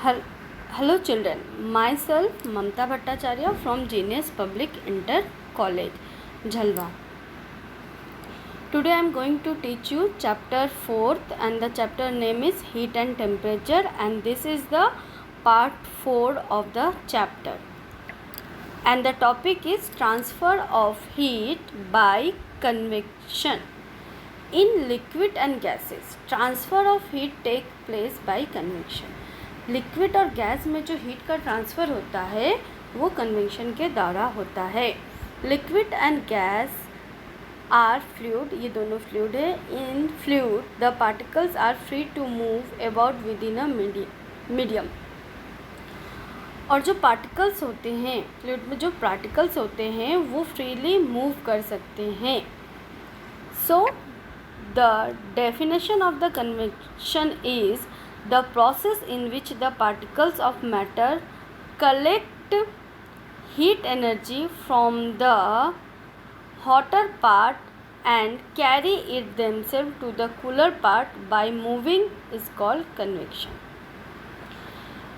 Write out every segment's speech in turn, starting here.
Hel- Hello children, myself Mamta Bhattacharya from Genius Public Inter College, Jhalwa. Today I am going to teach you chapter 4th and the chapter name is Heat and Temperature, and this is the part 4 of the chapter. And the topic is transfer of heat by convection. In liquid and gases, transfer of heat take place by convection. Liquid और gas में जो heat का transfer होता है वो convection के द्वारा होता है. Liquid and gas are fluid, ये दोनों फ्लूइड है. In fluid the particles are free to move about within a medium. और जो पार्टिकल्स होते हैं फ्लूइड में, जो पार्टिकल्स होते हैं वो फ्रीली मूव कर सकते हैं. So the definition of the convection is the process in which the particles of matter collect heat energy from the hotter part and carry it themselves to the cooler part by moving is called convection.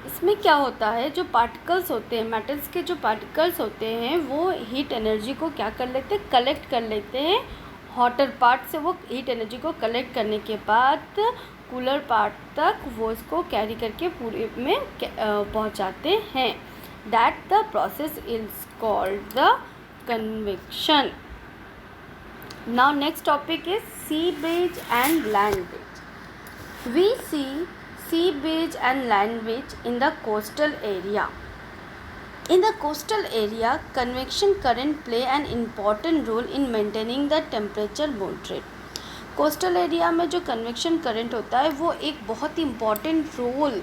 इसमें क्या होता है, जो particles होते हैं, metals के जो particles होते हैं वो हीट एनर्जी को क्या कर लेते हैं, कलेक्ट कर लेते हैं. हॉटर पार्ट से वो हीट एनर्जी को कलेक्ट करने के बाद कूलर पार्ट तक वो इसको कैरी करके पूरे में पहुंचाते हैं. That the process is called the convection. Now next topic is sea bridge and land bridge. We see sea bridge and land bridge in the coastal area. In the coastal area, convection current play an important role in maintaining the temperature moderate. Coastal area में जो convection current होता है वो एक बहुत ही important role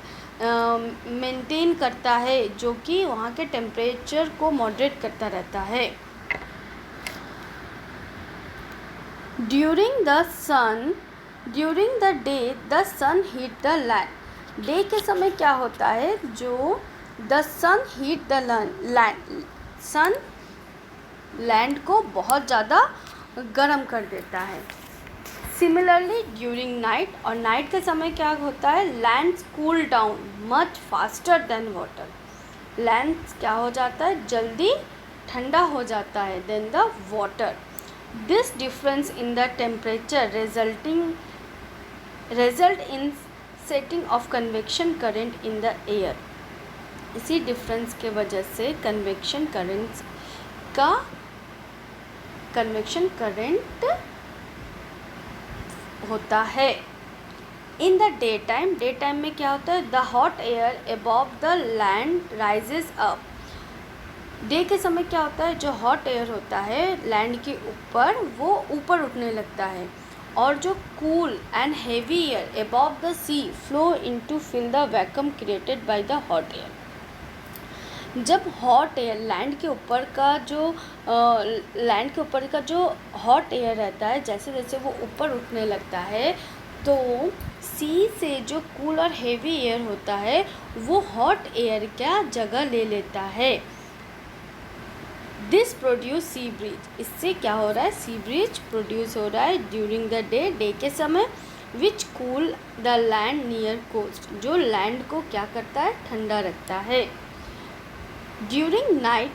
maintain करता है, जो कि वहाँ के टेम्परेचर को मॉडरेट करता रहता है. During the day the sun heat the land. Day के समय क्या होता है, जो the sun heat the land, sun land को बहुत ज़्यादा गर्म कर देता है. सिमिलरली ड्यूरिंग नाइट, और नाइट के समय क्या होता है, land cool down much faster than water. Land क्या हो जाता है, जल्दी ठंडा हो जाता है than the water. This difference in the temperature result in setting of convection current in the air. इसी डिफरेंस के वजह से कन्वेक्शन करंट होता है. इन द डे टाइम में क्या होता है, the hot air above the land rises up. Day के समय क्या होता है, जो हॉट एयर होता है लैंड के ऊपर वो ऊपर उठने लगता है, और जो cool and heavy air above the sea flow into fill the vacuum created by the hot air. जब हॉट एयर लैंड के ऊपर का जो हॉट एयर रहता है, जैसे जैसे वो ऊपर उठने लगता है तो सी से जो कूल और हेवी एयर होता है वो हॉट एयर का जगह ले लेता है. This produce sea bridge. इससे क्या हो रहा है, सी ब्रिज प्रोड्यूस हो रहा है ड्यूरिंग द डे के समय, which cool the land near coast, जो लैंड को क्या करता है, ठंडा रखता है. During night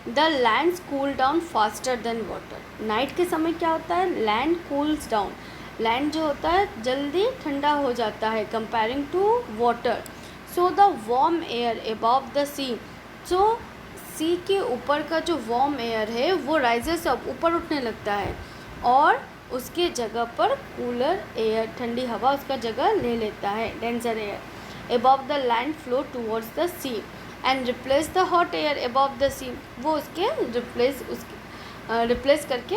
the land cool down faster than water. Night के समय क्या होता है, लैंड कूल्स डाउन, लैंड जो होता है जल्दी ठंडा हो जाता है comparing to water. So the warm air above the sea, so sea के ऊपर का जो वार्म एयर है वो राइजेस अप, ऊपर उठने लगता है, और उसके जगह पर कूलर एयर, ठंडी हवा उसका जगह ले लेता है, denser air above the land flow towards the sea and replace the hot air above the sea. वो उसके रिप्लेस करके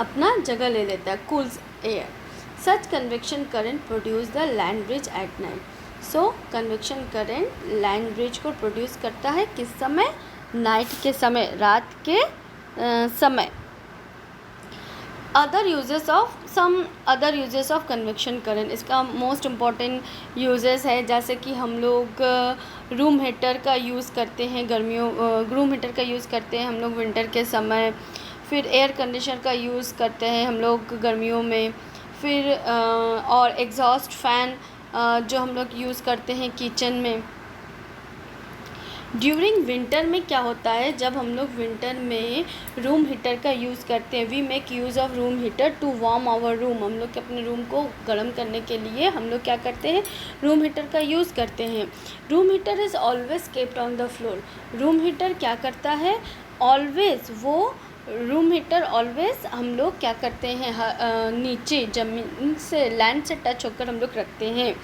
अपना जगह ले लेता है, cools air. Such convection current produce the land breeze at night. So convection current land breeze को produce करता है किस समय, नाइट के समय, रात के समय. Other uses of convection current. इसका मोस्ट इम्पॉर्टेंट यूजेस है, जैसे कि हम लोग रूम हीटर का यूज़ करते हैं रूम हीटर का यूज़ करते हैं हम लोग विंटर के समय. फिर एयर कंडीशनर का यूज़ करते हैं हम लोग गर्मियों में. फिर और एग्जॉस्ट फैन जो हम लोग यूज़ करते हैं किचन में। ड्यूरिंग विंटर में क्या होता है, जब हम लोग विंटर में रूम हीटर का यूज़ करते हैं, we make use of room heater to warm our room. हम लोग अपने रूम को गर्म करने के लिए हम लोग क्या करते हैं, रूम हीटर का यूज़ करते हैं। Room heater is always kept on the floor. Room heater क्या करता है, ऑलवेज, वो रूम हीटर ऑलवेज हम लोग क्या करते हैं, नीचे ज़मीन से, लैंड से टच होकर हम लोग रखते हैं,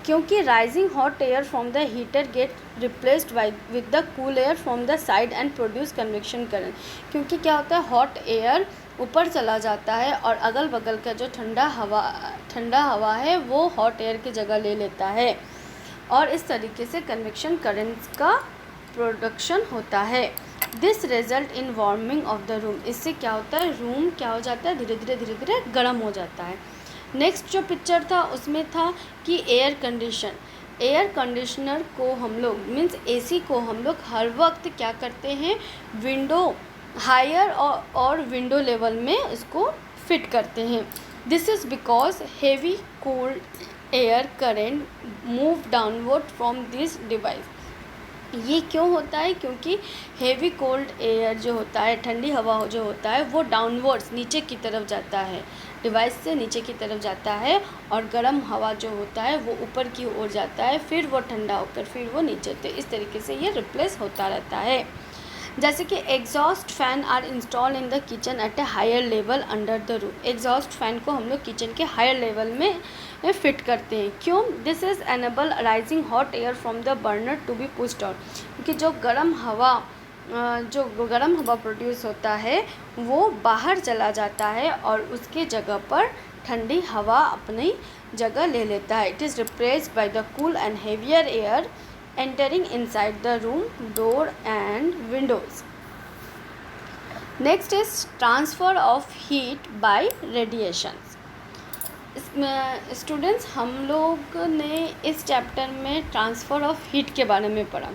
क्योंकि rising hot air from the heater gate replaced with the cool air from the side and produce convection current. क्योंकि क्या होता है, हॉट एयर ऊपर चला जाता है और अगल बगल का जो ठंडा हवा है वो हॉट एयर की जगह ले लेता है, और इस तरीके से कन्वेक्शन करंट्स का प्रोडक्शन होता है। This result in warming of the room. इससे क्या होता है, रूम क्या हो जाता है, धीरे धीरे गर्म हो जाता है। नेक्स्ट जो पिक्चर था उसमें था कि एयर कंडीशनर को हम लोग मीन्स एसी को हम लोग हर वक्त क्या करते हैं, विंडो हायर और विंडो लेवल में इसको फिट करते हैं। This is because heavy cold air current move downward from this device. ये क्यों होता है, क्योंकि हेवी कोल्ड एयर जो होता है, ठंडी हवा जो होता है, वो डाउनवर्ड्स नीचे की तरफ जाता है, डिवाइस से नीचे की तरफ जाता है, और गर्म हवा जो होता है वो ऊपर की ओर जाता है, फिर वो ठंडा होकर फिर वो नीचे, तो इस तरीके से ये रिप्लेस होता रहता है। जैसे कि exhaust fan are install in the kitchen at a higher level under the roof. Exhaust fan को हम लोग किचन के हायर लेवल में फिट करते हैं। क्यों, this is enable rising hot air from the burner to be pushed out. क्योंकि जो गर्म हवा प्रोड्यूस होता है वो बाहर चला जाता है और उसके जगह पर ठंडी हवा अपनी जगह ले लेता है। It is replaced by the cool and heavier air entering inside the room, door and windows. Next is transfer of heat by radiations. Students, हम लोग ने इस चैप्टर में ट्रांसफ़र ऑफ हीट के बारे में पढ़ा।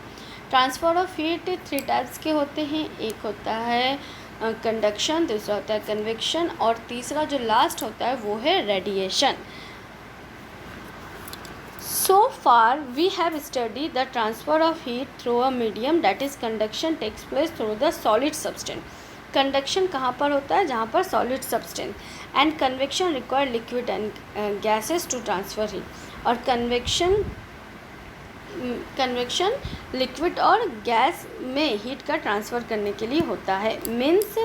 ट्रांसफ़र ऑफ हीट 3 टाइप्स के होते हैं। एक होता है कंडक्शन, दूसरा होता है कन्वेक्शन, और तीसरा जो लास्ट होता है वो है radiation. So far we have studied the transfer of heat through a medium, that is conduction takes place through the solid substance. Conduction कहाँ पर होता है, जहाँ पर solid substance, and convection require liquid and gases to transfer heat. और convection liquid और gas में heat का ट्रांसफ़र करने के लिए होता है। मीन्स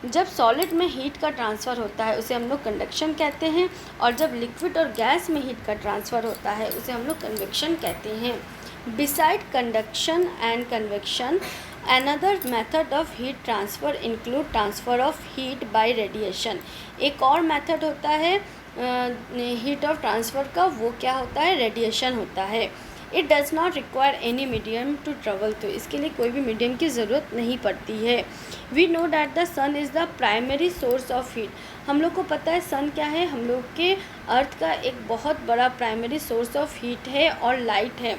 जब सॉलिड में हीट का ट्रांसफ़र होता है उसे हम लोग कंडक्शन कहते हैं, और जब लिक्विड और गैस में हीट का ट्रांसफ़र होता है उसे हम लोग कन्वेक्शन कहते हैं। Beside conduction and convection, another method of heat transfer include transfer of heat bye radiation. एक और मेथड होता है हीट ऑफ ट्रांसफ़र का, वो क्या होता है, रेडिएशन होता है। It does not require any medium to travel, तो इसके लिए कोई भी मीडियम की ज़रूरत नहीं पड़ती है। We know that the sun is the primary source of heat. हम लोग को पता है सन क्या है, हम लोग के अर्थ का एक बहुत बड़ा प्राइमरी सोर्स ऑफ हीट है और लाइट है।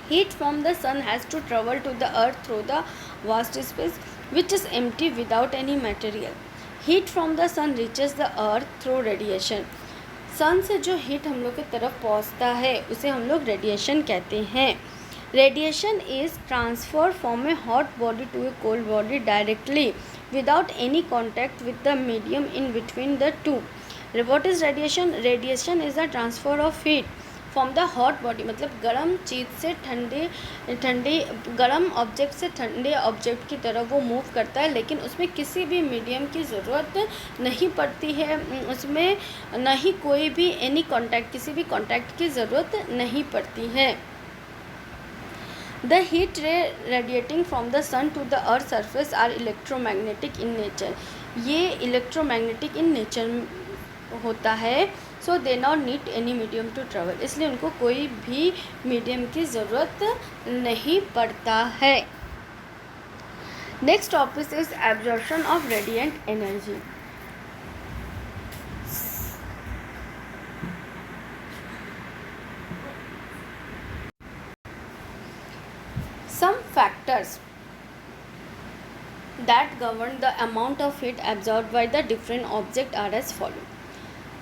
Heat from the sun has to travel to the earth through the vast space which is empty without any material. Heat from the sun reaches the earth through radiation. Sun से जो heat हम लोग की तरफ पहुंचता है उसे हम लोग रेडिएशन कहते हैं। Radiation is transfer from a hot body to a cold body directly without any contact with the medium in between the two. What is radiation? Radiation is the transfer of heat from the hot body, मतलब गर्म चीज़ से गर्म object से ठंडे object की तरफ वो move करता है, लेकिन उसमें किसी भी मीडियम की ज़रूरत नहीं पड़ती है, उसमें न ही कोई भी किसी भी कॉन्टैक्ट की ज़रूरत नहीं पड़ती है। The heat ray radiating from the sun to the earth surface are electromagnetic in nature. ये इलेक्ट्रोमैग्नेटिक इन नेचर होता है, so they not need any medium to travel, इसलिए उनको कोई भी मीडियम की ज़रूरत नहीं पड़ता है। Next topic is absorption of radiant energy. Some factors that govern the amount of heat absorbed by the different objects are as follows.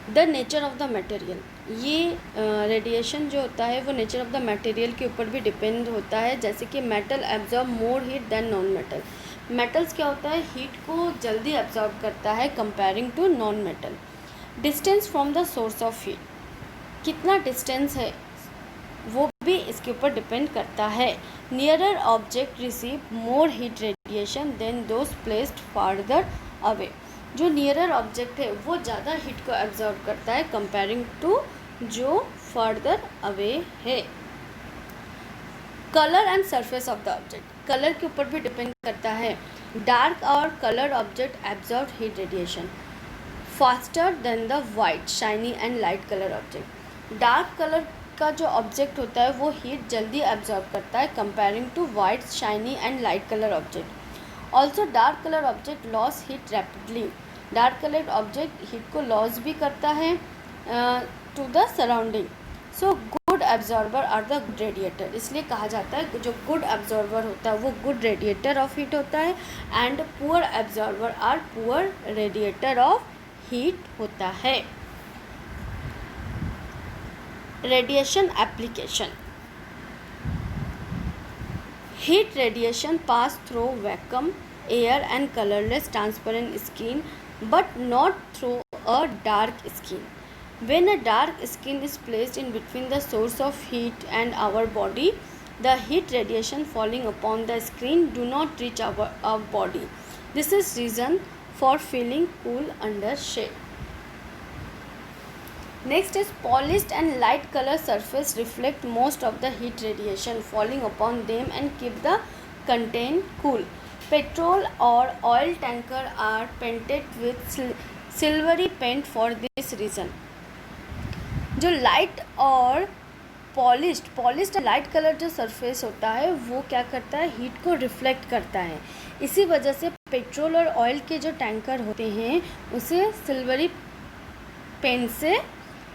The nature of the material, ये रेडिएशन जो होता है वो नेचर ऑफ द मटेरियल के ऊपर भी depend होता है। जैसे कि metal absorb more heat than non metal. Metals क्या होता है, हीट को जल्दी एब्जॉर्ब करता है comparing to non metal. Distance from the source of heat, कितना डिस्टेंस है वो भी इसके ऊपर डिपेंड करता है। Nearer object receive more heat radiation than those placed farther away. जो नियरर ऑब्जेक्ट है वो ज़्यादा हीट को एब्जॉर्ब करता है कंपेयरिंग टू जो फर्दर अवे है। Colour and surface of the object, colour के ऊपर भी डिपेंड करता है। डार्क और colour object absorb heat radiation faster than the white shiny and light colour object. Dark colour का जो ऑब्जेक्ट होता है वो हीट जल्दी एब्जॉर्ब करता है comparing to white shiny and light colour object. Also dark colour object loss heat rapidly, dark colour object heat को loss भी करता है to the surrounding. So good absorber are the good radiator, इसलिए कहा जाता है जो गुड एब्जॉर्बर होता है वो गुड रेडिएटर ऑफ हीट होता है, and poor absorber are poor radiator of heat होता है। Radiation application, heat radiation pass through vacuum air and colorless transparent skin but not through a dark skin. When a dark skin is placed in between the source of heat and our body, the heat radiation falling upon the screen do not reach our body. This is reason for feeling cool under shade. Next is polished and light color surface reflect most of the heat radiation falling upon them and keep the content cool. Petrol or oil tanker are painted with silvery paint for this reason. जो light और polished light colour जो surface होता है वो क्या करता है, heat को रिफ्लेक्ट करता है। इसी वजह से पेट्रोल और ऑयल के जो टैंकर होते हैं उसे सिल्वरी पेंट से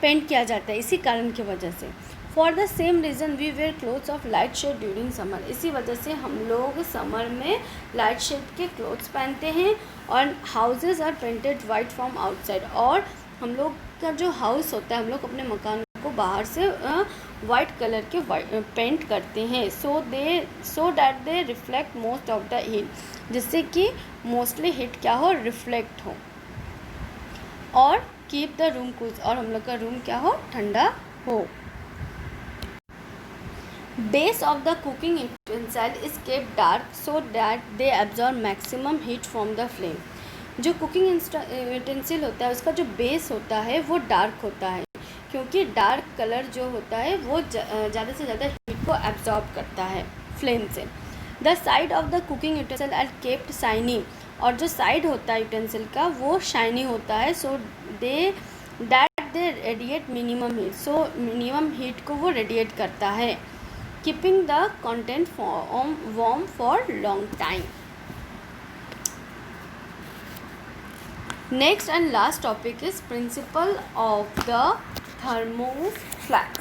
पेंट किया जाता है, इसी कारण की वजह से। For the same reason we wear clothes of light shade during summer, इसी वजह से हम लोग समर में लाइट शेड के क्लोथ्स पहनते हैं। और houses are painted white from outside, और हम लोग का जो हाउस होता है हम लोग अपने मकान को बाहर से वाइट कलर के पेंट करते हैं so that they reflect most of the heat, जिससे कि मोस्टली हीट क्या हो, रिफ्लेक्ट हो। और कीप द रूम कूल, और हम लोग का रूम क्या हो, ठंडा हो। Base of the cooking utensil is kept dark so that they absorb maximum heat from the flame. जो कुकिंग यूटेंसिल होता है उसका जो बेस होता है वो डार्क होता है, क्योंकि डार्क कलर जो होता है वो ज़्यादा से ज़्यादा हीट को एब्जॉर्ब करता है फ्लेम से। The side of the cooking utensil are kept shiny, और जो साइड होता है यूटेंसिल का वो शाइनी होता है। So they radiate minimum heat, so minimum heat को वो रेडिएट करता है। Keeping the content warm for long time. Next and last topic is principle of the thermoflax.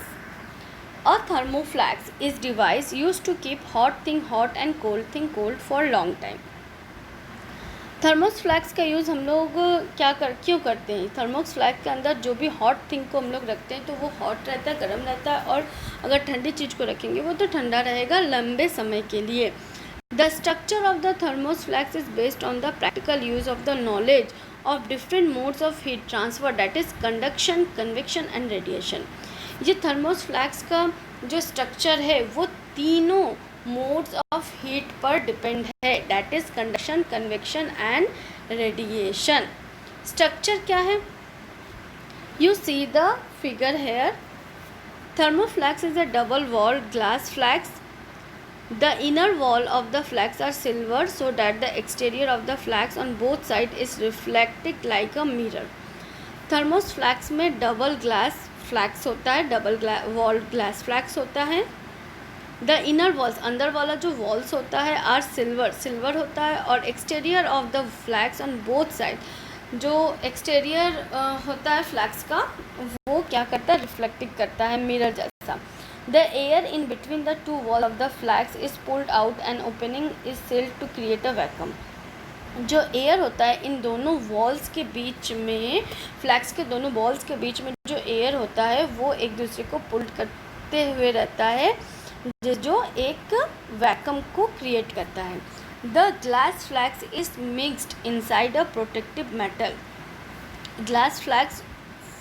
A thermoflax is device used to keep hot thing hot and cold thing cold for long time. थर्मोफ्लैक्स का use हम लोग क्यों करते हैं? थर्मोफ्लैक्स के अंदर जो भी हॉट थिंग को हम लोग रखते हैं तो वो हॉट रहता है, गर्म रहता है, और अगर ठंडी चीज़ को रखेंगे वो तो ठंडा रहेगा लंबे समय के लिए। The structure of the thermoflask is based on the practical use of the knowledge of different modes of heat transfer, that is conduction, convection and radiation. ये थर्मोफ्लैक्स का जो स्ट्रक्चर है वो तीनों मोड्स ऑफ हीट पर डिपेंड है, that is conduction, convection and radiation. Structure क्या है? You see the figure here. Thermoflax is a double wall glass flask. The inner wall of the flask are silver so that the exterior of the flask on both sides is reflected like a mirror. थर्मोफ्लैक्स में double glass flex होता है, double wall glass flex होता है। The inner walls, अंदर वाला जो walls होता है, आर सिल्वर होता है, और exterior of the flask on both side, जो एक्सटीरियर होता है फ्लैक्स का वो क्या करता है, रिफ्लेक्टिंग करता है मिरर जैसा। The air in between the two walls of the flask is pulled out and opening is sealed to create a vacuum. जो एयर होता है इन दोनों वॉल्स के बीच में, फ्लैक्स के दोनों वॉल्स के बीच में जो एयर होता है वो एक दूसरे को पुल करते हुए रहता है, जो एक वैक्यूम को क्रिएट करता है। The glass flask is mixed inside a protective metal. Glass flask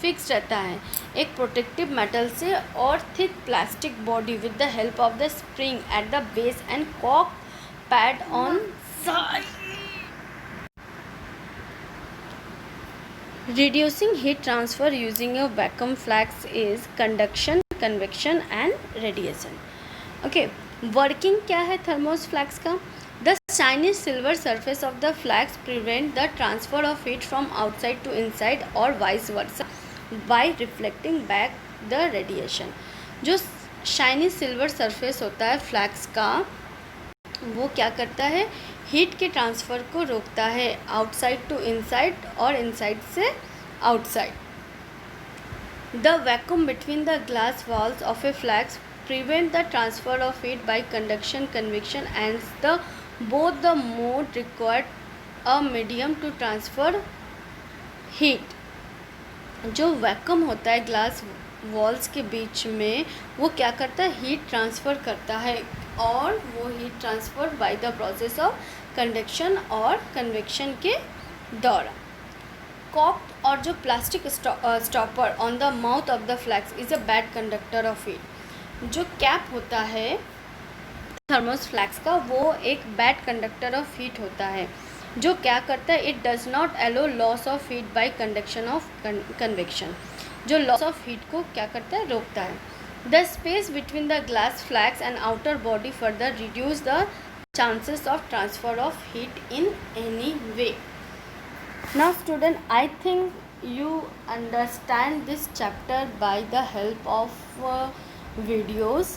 fix रहता है एक प्रोटेक्टिव मेटल से और thick plastic body with the help of the spring at the base and कॉक pad on side. Reducing heat transfer using a vacuum flask is conduction, convection and radiation. Okay, working क्या है thermos flex का? The shiny silver surface of the flask prevent the transfer of heat from outside to inside or vice versa by reflecting back the radiation. जो shiny silver surface होता है flex का, वो क्या करता है, हीट के ट्रांसफ़र को रोकता है आउटसाइड टू इनसाइड और इनसाइड से outside. The vacuum between the glass walls of a flask prevent the transfer of heat by conduction, convection and the both the mode required a medium to transfer heat. जो vacuum होता है glass walls के बीच में, वो क्या करता है, heat transfer करता है और वो heat transfer by the process of conduction और कन्वेक्शन के दौरान। कॉक और जो plastic stopper on the mouth of the flask is a bad conductor of heat. जो कैप होता है थर्मोस फ्लैक्स का, वो एक बैड कंडक्टर ऑफ हीट होता है, जो क्या करता है, it does not allow loss of heat by conduction of convection. जो लॉस ऑफ हीट को क्या करता है, रोकता है। The space between the glass flask and outer body further reduce the chances of transfer of heat in any way. Now student, I think you understand this chapter by the help of videos.